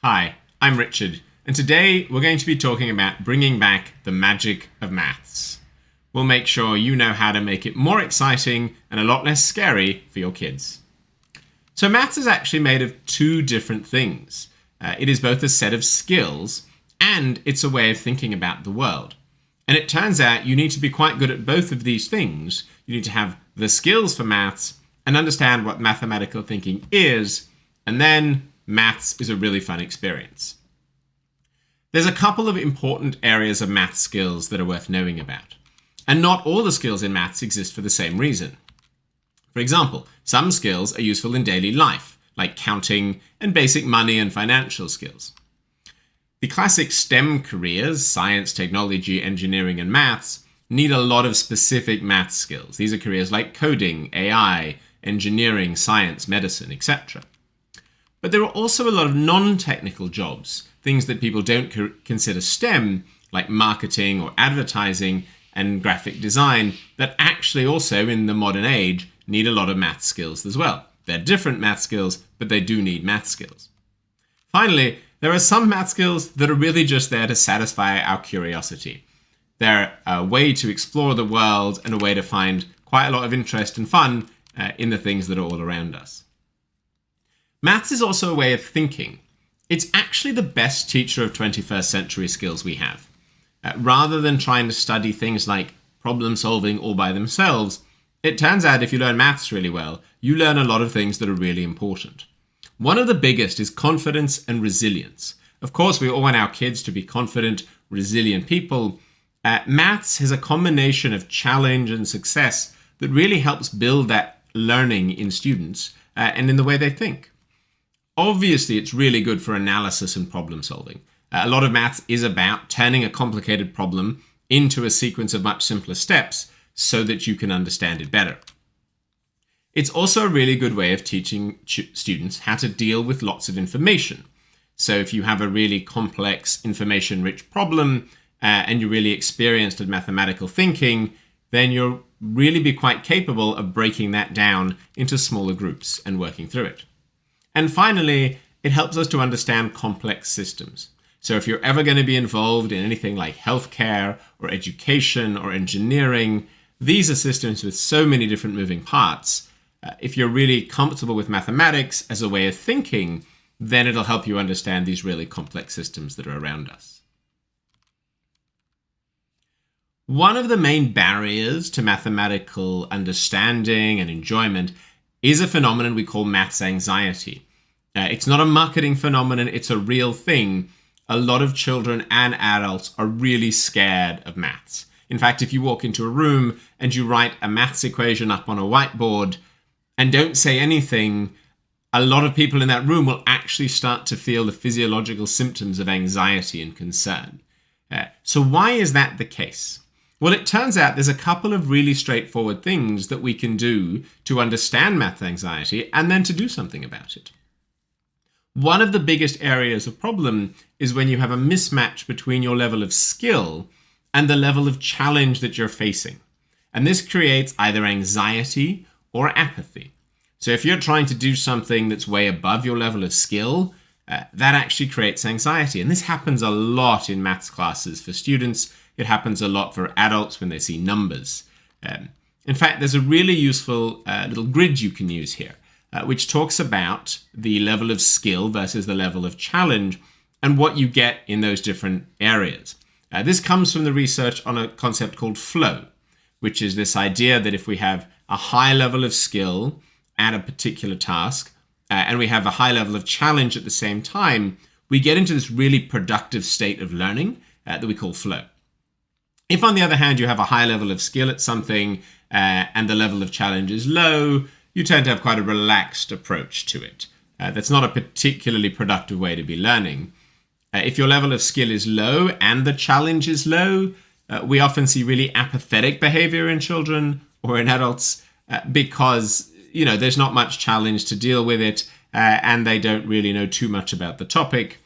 Hi, I'm Richard, and today we're going to be talking about bringing back the magic of maths. We'll make sure you know how to make it more exciting and a lot less scary for your kids. So maths is actually made of two different things. It is both a set of skills and it's a way of thinking about the world. And it turns out you need to be quite good at both of these things. You need to have the skills for maths and understand what mathematical thinking is, and then maths is a really fun experience. There's a couple of important areas of math skills that are worth knowing about. And not all the skills in maths exist for the same reason. For example, some skills are useful in daily life, like counting and basic money and financial skills. The classic STEM careers, science, technology, engineering, and maths, need a lot of specific math skills. These are careers like coding, AI, engineering, science, medicine, etc. But there are also a lot of non-technical jobs, things that people don't consider STEM, like marketing or advertising and graphic design, that actually also, in the modern age, need a lot of math skills as well. They're different math skills, but they do need math skills. Finally, there are some math skills that are really just there to satisfy our curiosity. They're a way to explore the world and a way to find quite a lot of interest and fun in the things that are all around us. Maths is also a way of thinking. It's actually the best teacher of 21st century skills we have. Rather than trying to study things like problem solving all by themselves, it turns out if you learn maths really well, you learn a lot of things that are really important. One of the biggest is confidence and resilience. Of course, we all want our kids to be confident, resilient people. Maths has a combination of challenge and success that really helps build that learning in students and in the way they think. Obviously, it's really good for analysis and problem solving. A lot of maths is about turning a complicated problem into a sequence of much simpler steps so that you can understand it better. It's also a really good way of teaching students how to deal with lots of information. So if you have a really complex, information-rich problem and you're really experienced at mathematical thinking, then you'll really be quite capable of breaking that down into smaller groups and working through it. And finally, it helps us to understand complex systems. So if you're ever going to be involved in anything like healthcare or education or engineering, these are systems with so many different moving parts. If you're really comfortable with mathematics as a way of thinking, then it'll help you understand these really complex systems that are around us. One of the main barriers to mathematical understanding and enjoyment is a phenomenon we call maths anxiety. It's not a marketing phenomenon, it's a real thing. A lot of children and adults are really scared of maths. In fact, if you walk into a room and you write a maths equation up on a whiteboard and don't say anything, a lot of people in that room will actually start to feel the physiological symptoms of anxiety and concern. So why is that the case? Well, it turns out there's a couple of really straightforward things that we can do to understand math anxiety and then to do something about it. One of the biggest areas of problem is when you have a mismatch between your level of skill and the level of challenge that you're facing. And this creates either anxiety or apathy. So if you're trying to do something that's way above your level of skill, that actually creates anxiety. And this happens a lot in maths classes for students. It happens a lot for adults when they see numbers. In fact, there's a really useful little grid you can use here, which talks about the level of skill versus the level of challenge and what you get in those different areas. This comes from the research on a concept called flow, which is this idea that if we have a high level of skill at a particular task and we have a high level of challenge at the same time, we get into this really productive state of learning that we call flow. If, on the other hand, you have a high level of skill at something and the level of challenge is low, you tend to have quite a relaxed approach to it. That's not a particularly productive way to be learning. If your level of skill is low and the challenge is low, we often see really apathetic behavior in children or in adults because, there's not much challenge to deal with it and they don't really know too much about the topic.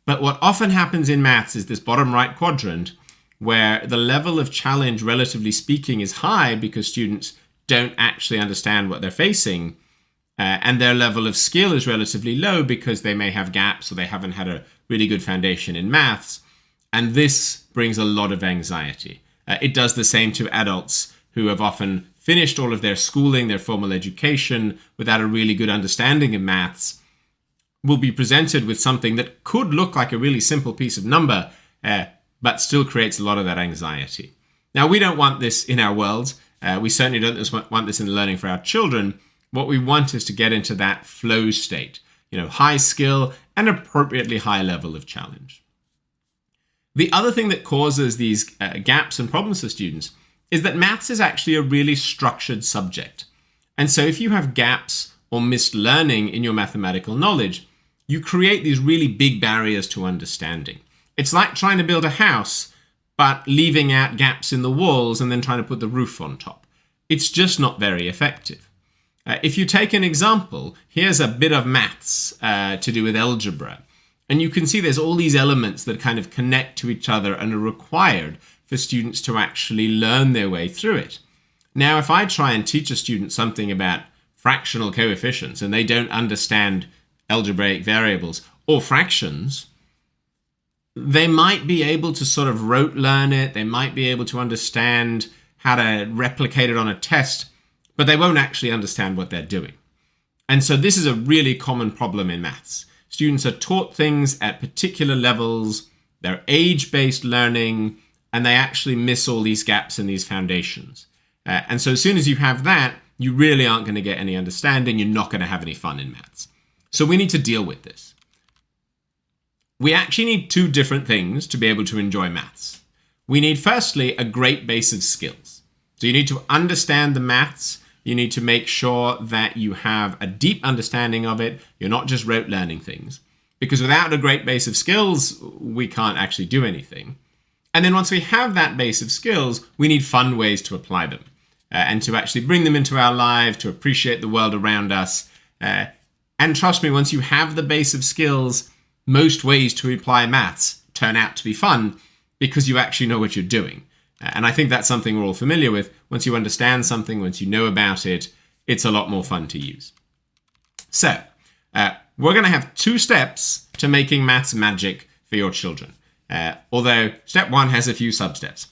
But what often happens in maths is this bottom right quadrant where the level of challenge, relatively speaking, is high because students don't actually understand what they're facing. and their level of skill is relatively low because they may have gaps or they haven't had a really good foundation in maths. And this brings a lot of anxiety. It does the same to adults who have often finished all of their schooling, their formal education, without a really good understanding of maths, will be presented with something that could look like a really simple piece of number, but still creates a lot of that anxiety. Now, we don't want this in our world. We certainly don't want this in learning for our children. What we want is to get into that flow state, high skill and appropriately high level of challenge. The other thing that causes these gaps and problems for students is that maths is actually a really structured subject. And so if you have gaps or missed learning in your mathematical knowledge, you create these really big barriers to understanding. It's like trying to build a house, but leaving out gaps in the walls and then trying to put the roof on top. It's just not very effective. If you take an example, here's a bit of maths to do with algebra. And you can see there's all these elements that kind of connect to each other and are required for students to actually learn their way through it. Now, if I try and teach a student something about fractional coefficients and they don't understand algebraic variables or fractions, they might be able to sort of rote learn it. They might be able to understand how to replicate it on a test, but they won't actually understand what they're doing. And so this is a really common problem in maths. Students are taught things at particular levels, they're age-based learning, and they actually miss all these gaps and these foundations. And so as soon as you have that, you really aren't going to get any understanding. You're not going to have any fun in maths. So we need to deal with this. We actually need two different things to be able to enjoy maths. We need, firstly, a great base of skills. So you need to understand the maths. You need to make sure that you have a deep understanding of it. You're not just rote learning things. Because without a great base of skills, we can't actually do anything. And then once we have that base of skills, we need fun ways to apply them and to actually bring them into our life, to appreciate the world around us. And trust me, once you have the base of skills, most ways to apply maths turn out to be fun because you actually know what you're doing. And I think that's something we're all familiar with. Once you understand something, once you know about it, it's a lot more fun to use. So we're going to have 2 steps to making maths magic for your children. Although step 1 has a few sub-steps.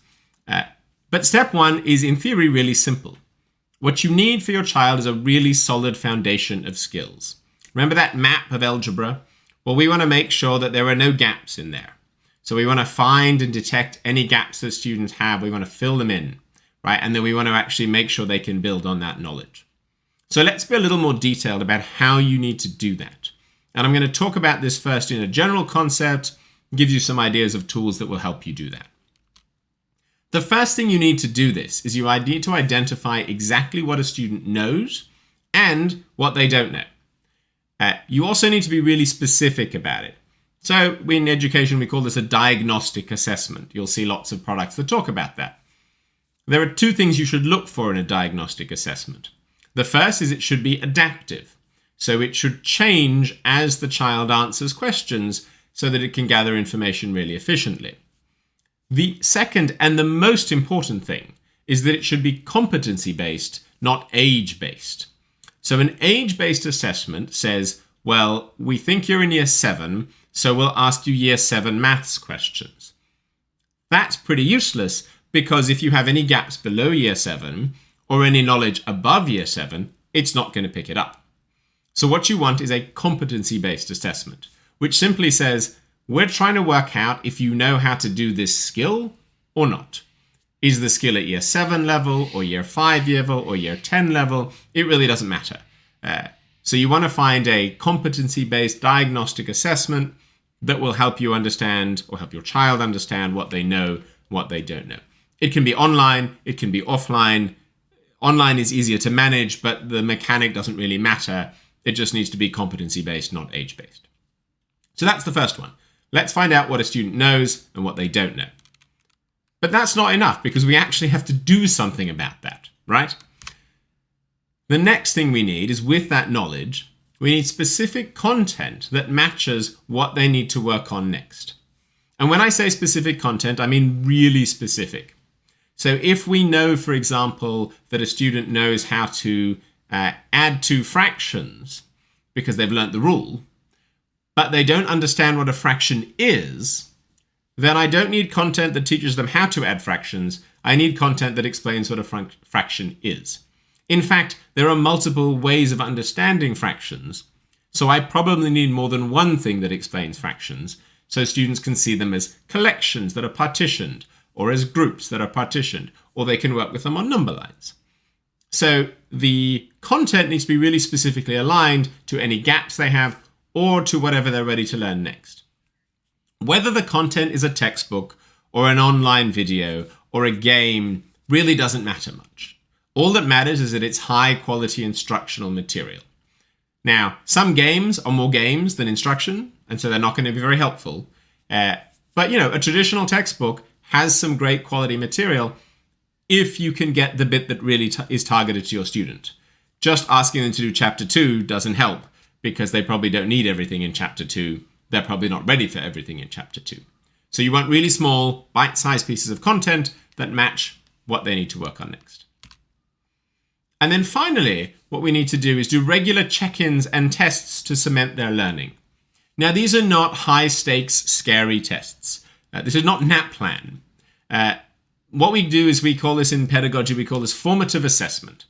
But step 1 is in theory really simple. What you need for your child is a really solid foundation of skills. Remember that map of algebra? Well, we want to make sure that there are no gaps in there. So we want to find and detect any gaps that students have. We want to fill them in, right? And then we want to actually make sure they can build on that knowledge. So let's be a little more detailed about how you need to do that. And I'm going to talk about this first in a general concept, give you some ideas of tools that will help you do that. The first thing you need to do this is you need to identify exactly what a student knows and what they don't know. You also need to be really specific about it. So in education, we call this a diagnostic assessment. You'll see lots of products that talk about that. There are 2 things you should look for in a diagnostic assessment. The first is it should be adaptive. So it should change as the child answers questions so that it can gather information really efficiently. The second and the most important thing is that it should be competency-based, not age-based. So an age-based assessment says, well, we think you're in year 7, so we'll ask you year 7 maths questions. That's pretty useless because if you have any gaps below year 7 or any knowledge above year 7, it's not going to pick it up. So what you want is a competency-based assessment, which simply says, we're trying to work out if you know how to do this skill or not. Is the skill at year 7 level or year 5 level or year 10 level? It really doesn't matter. So you want to find a competency-based diagnostic assessment that will help you understand or help your child understand what they know, what they don't know. It can be online, it can be offline. Online is easier to manage, but the mechanic doesn't really matter. It just needs to be competency-based, not age-based. So that's the first one. Let's find out what a student knows and what they don't know. But that's not enough because we actually have to do something about that, right? The next thing we need is with that knowledge, we need specific content that matches what they need to work on next. And when I say specific content, I mean really specific. So if we know, for example, that a student knows how to add two fractions because they've learnt the rule, but they don't understand what a fraction is, then I don't need content that teaches them how to add fractions. I need content that explains what a fraction is. In fact, there are multiple ways of understanding fractions, so I probably need more than one thing that explains fractions, so students can see them as collections that are partitioned, or as groups that are partitioned, or they can work with them on number lines. So the content needs to be really specifically aligned to any gaps they have, or to whatever they're ready to learn next. Whether the content is a textbook, or an online video, or a game really doesn't matter much. All that matters is that it's high quality instructional material. Now, some games are more games than instruction, and so they're not going to be very helpful. But a traditional textbook has some great quality material if you can get the bit that really is targeted to your student. Just asking them to do chapter 2 doesn't help, because they probably don't need everything in chapter 2. They're probably not ready for everything in chapter 2. So you want really small, bite-sized pieces of content that match what they need to work on next. And then finally, what we need to do is do regular check-ins and tests to cement their learning. Now, these are not high-stakes, scary tests. This is not NAPLAN. What we do is we call this in pedagogy, we call this formative assessment.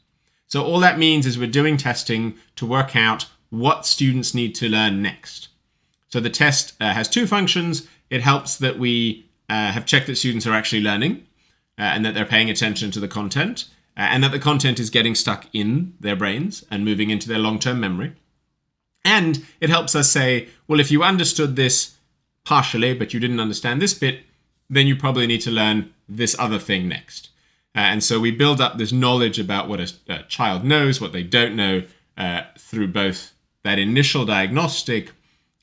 So all that means is we're doing testing to work out what students need to learn next. So the test has two functions. It helps that we have checked that students are actually learning and that they're paying attention to the content and that the content is getting stuck in their brains and moving into their long-term memory. And it helps us say, well, if you understood this partially, but you didn't understand this bit, then you probably need to learn this other thing next. And so we build up this knowledge about what a child knows, what they don't know, through both that initial diagnostic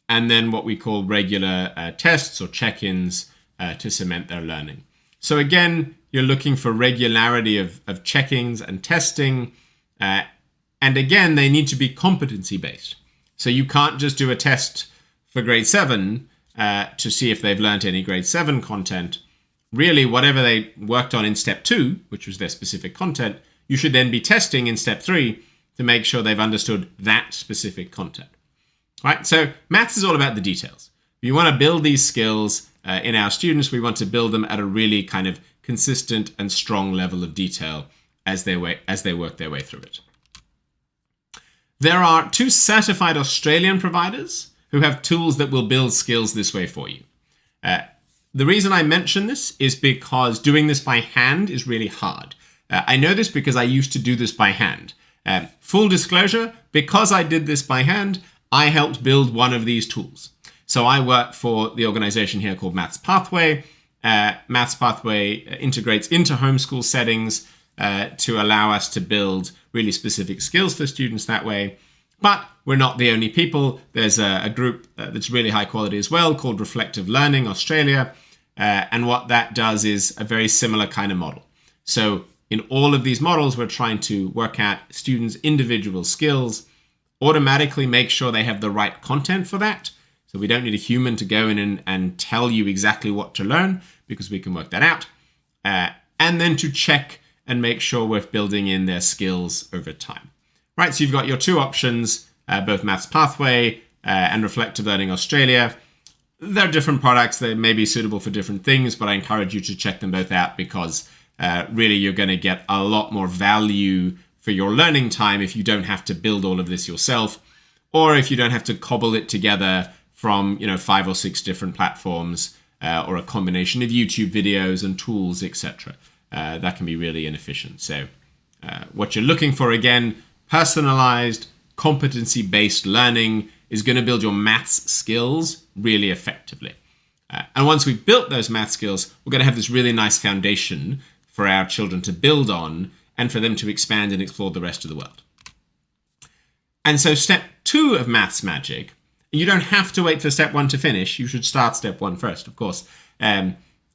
and then what we call regular tests or check-ins to cement their learning. So again, you're looking for regularity of check-ins and testing. And again, they need to be competency-based. So you can't just do a test for grade 7 to see if they've learned any grade 7 content. Really, whatever they worked on in step 2, which was their specific content, you should then be testing in step 3 to make sure they've understood that specific content. Right? So maths is all about the details. If you want to build these skills in our students, we want to build them at a really kind of consistent and strong level of detail as they work their way through it. There are 2 certified Australian providers who have tools that will build skills this way for you. The reason I mention this is because doing this by hand is really hard. I know this because I used to do this by hand. Full disclosure, because I did this by hand, I helped build one of these tools. So I work for the organization here called Maths Pathway. Maths Pathway integrates into homeschool settings to allow us to build really specific skills for students that way. But we're not the only people. There's a group that's really high quality as well called Reflective Learning Australia. And what that does is a very similar kind of model. So in all of these models, we're trying to work out students' individual skills, automatically make sure they have the right content for that. So we don't need a human to go in and tell you exactly what to learn because we can work that out. And then to check and make sure we're building in their skills over time. Right, so you've got your 2 options, both Maths Pathway and Reflective Learning Australia. They're different products. They may be suitable for different things, but I encourage you to check them both out because really you're going to get a lot more value for your learning time if you don't have to build all of this yourself, or if you don't have to cobble it together from 5 or 6 different platforms or a combination of YouTube videos and tools, etc. That can be really inefficient. So what you're looking for, again, personalized, competency-based learning is going to build your maths skills really effectively. And once we've built those math skills, we're going to have this really nice foundation for our children to build on and for them to expand and explore the rest of the world. And so step 2 of Maths Magic, you don't have to wait for step 1 to finish. You should start step 1 first, of course,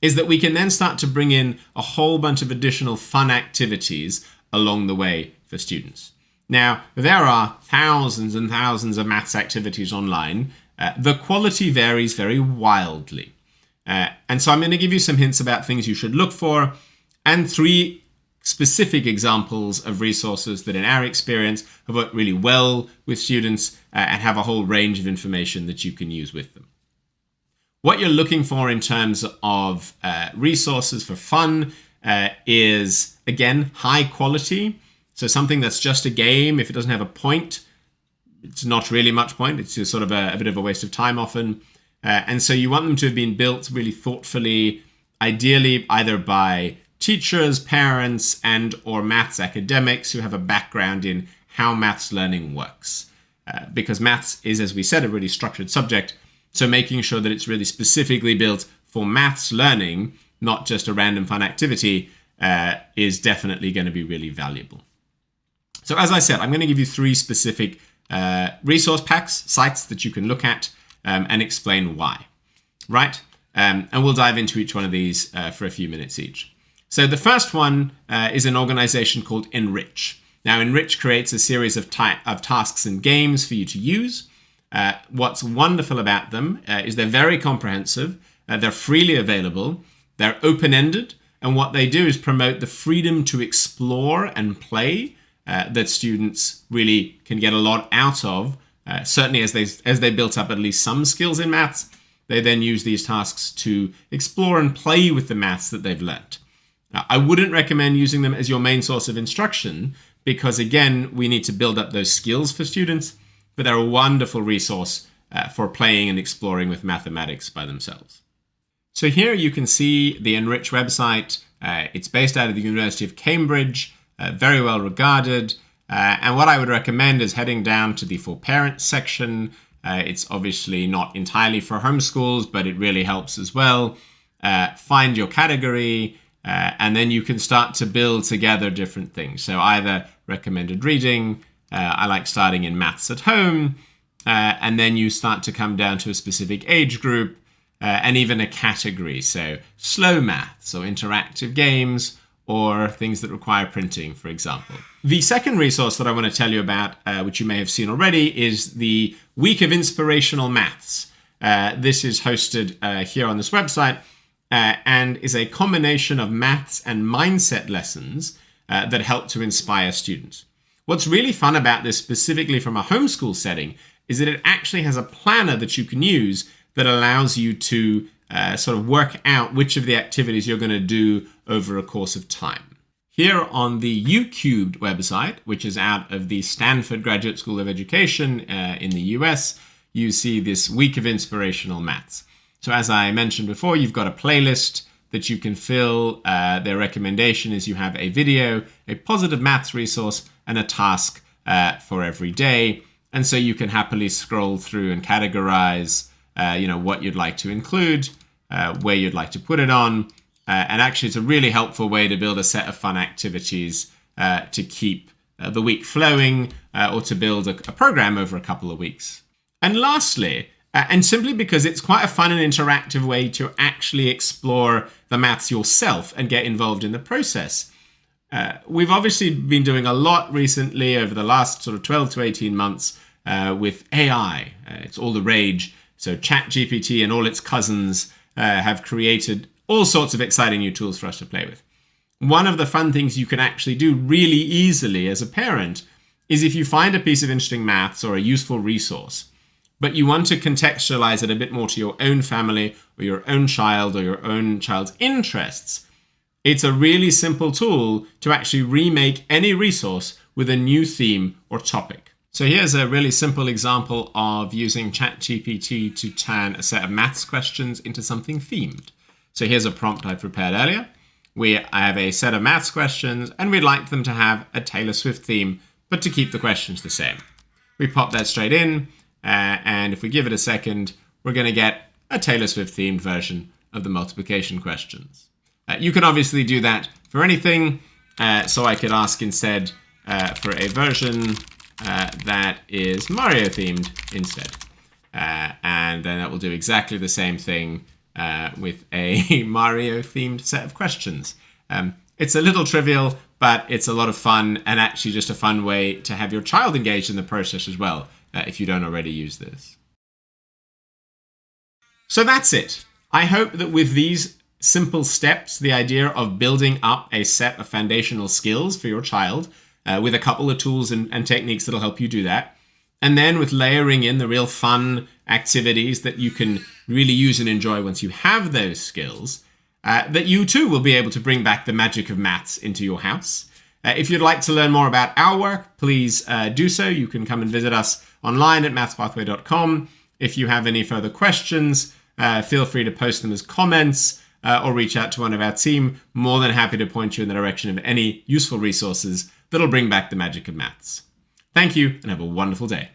is that we can then start to bring in a whole bunch of additional fun activities along the way for students. Now, there are thousands and thousands of maths activities online. The quality varies very wildly. And so I'm going to give you some hints about things you should look for and 3 specific examples of resources that in our experience have worked really well with students and have a whole range of information that you can use with them. What you're looking for in terms of resources for fun is, again, high quality. So something that's just a game, if it doesn't have a point, it's not really much point. It's just sort of a bit of a waste of time often. And so you want them to have been built really thoughtfully, ideally either by teachers, parents, and or maths academics who have a background in how maths learning works. Because maths is, as we said, a really structured subject. So making sure that it's really specifically built for maths learning, not just a random fun activity, is definitely going to be really valuable. So as I said, I'm going to give you 3 specific resource packs, sites that you can look at and explain why, right? And we'll dive into each one of these for a few minutes each. So the first one is an organization called Enrich. Now, Enrich creates a series of tasks and games for you to use. What's wonderful about them is they're very comprehensive, they're freely available, they're open-ended, and what they do is promote the freedom to explore and play that students really can get a lot out of. Certainly as they built up at least some skills in maths, they then use these tasks to explore and play with the maths that they've learnt. I wouldn't recommend using them as your main source of instruction because, again, we need to build up those skills for students, but they're a wonderful resource for playing and exploring with mathematics by themselves. So here you can see the Enrich website. It's based out of the University of Cambridge, very well regarded. And what I would recommend is heading down to the For Parents section. It's obviously not entirely for homeschools, but it really helps as well. Find your category, and then you can start to build together different things. So either recommended reading, I like starting in maths at home, and then you start to come down to a specific age group, and even a category. So slow maths or interactive games, or things that require printing, for example. The second resource that I want to tell you about, which you may have seen already, is the Week of Inspirational Maths. This is hosted here on this website and is a combination of maths and mindset lessons that help to inspire students. What's really fun about this, specifically from a homeschool setting, is that it actually has a planner that you can use that allows you to sort of work out which of the activities you're going to do over a course of time. Here on the UCubed website, which is out of the Stanford Graduate School of Education in the US, you see this Week of Inspirational Maths. So as I mentioned before, you've got a playlist that you can fill. Their recommendation is you have a video, a positive maths resource, and a task for every day. And so you can happily scroll through and categorize what you'd like to include, where you'd like to put it on. And actually, it's a really helpful way to build a set of fun activities to keep the week flowing or to build a program over a couple of weeks. And lastly, and simply because it's quite a fun and interactive way to actually explore the maths yourself and get involved in the process. We've obviously been doing a lot recently over the last sort of 12 to 18 months with AI. It's all the rage. So ChatGPT and all its cousins have created all sorts of exciting new tools for us to play with. One of the fun things you can actually do really easily as a parent is if you find a piece of interesting maths or a useful resource, but you want to contextualize it a bit more to your own family or your own child or your own child's interests, it's a really simple tool to actually remake any resource with a new theme or topic. So here's a really simple example of using ChatGPT to turn a set of maths questions into something themed. So here's a prompt I prepared earlier. I have a set of maths questions and we'd like them to have a Taylor Swift theme, but to keep the questions the same. We pop that straight in, and if we give it a second, we're going to get a Taylor Swift themed version of the multiplication questions. You can obviously do that for anything. So I could ask instead for a version that is Mario themed instead. And then that will do exactly the same thing with a Mario themed set of questions. It's a little trivial, but it's a lot of fun and actually just a fun way to have your child engaged in the process as well, if you don't already use this. So that's it. I hope that with these simple steps, the idea of building up a set of foundational skills for your child with a couple of tools and techniques that'll help you do that. And then with layering in the real fun activities that you can really use and enjoy once you have those skills, that you too will be able to bring back the magic of maths into your house. If you'd like to learn more about our work, please do so. You can come and visit us online at mathspathway.com. If you have any further questions, feel free to post them as comments or reach out to one of our team. More than happy to point you in the direction of any useful resources that'll bring back the magic of maths. Thank you and have a wonderful day.